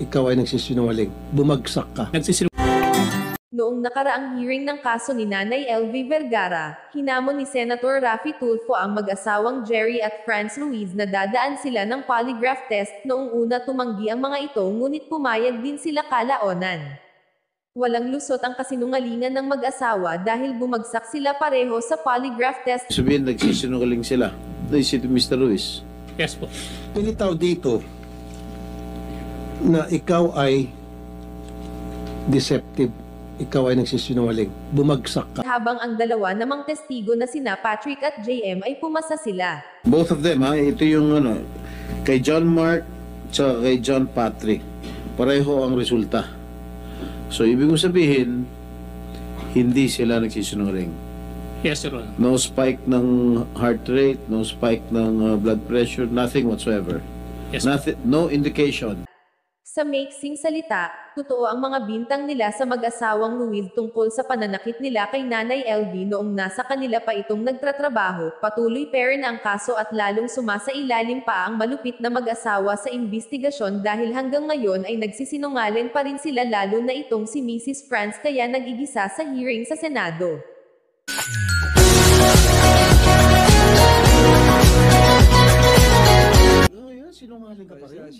ikaw ay nagsisinungaling. Bumagsak ka. Noong nakaraang hearing ng kaso ni Nanay LV Vergara, hinamon ni Senator Raffy Tulfo ang mag-asawang Jerry at Franz Luis na dadaan sila ng polygraph test. Noong una tumanggi ang mga ito ngunit pumayag din sila kalaunan. Walang lusot ang kasinungalingan ng mag-asawa dahil bumagsak sila pareho sa polygraph test. Sabihin nagsisinungaling sila. Si Mr. Luis. Yes po. Pinitaw dito na ikaw ay deceptive. Ikaw ay nagsisinungaling. Bumagsak ka. Habang ang dalawa namang testigo na sina Patrick at JM ay pumasa sila. Both of them, ha? Ito yung kay John Mark at kay John Patrick. Pareho ang resulta. So, ibig sabihin, hindi sila nagsisinungaling. Yes, Your Honor. No spike ng heart rate, no spike ng blood pressure, nothing whatsoever. Yes, Nothing, no indication. Sa maiksing salita, totoo ang mga bintang nila sa mag-asawang Luis tungkol sa pananakit nila kay Nanay LV noong nasa kanila pa itong nagtratrabaho. Patuloy pa rin ang kaso at lalong sumasailalim pa ang malupit na mag-asawa sa imbestigasyon dahil hanggang ngayon ay nagsisinungaling pa rin sila lalo na itong si Mrs. Franz kaya nag-igisa sa hearing sa Senado. Sinungaling ka pa rin.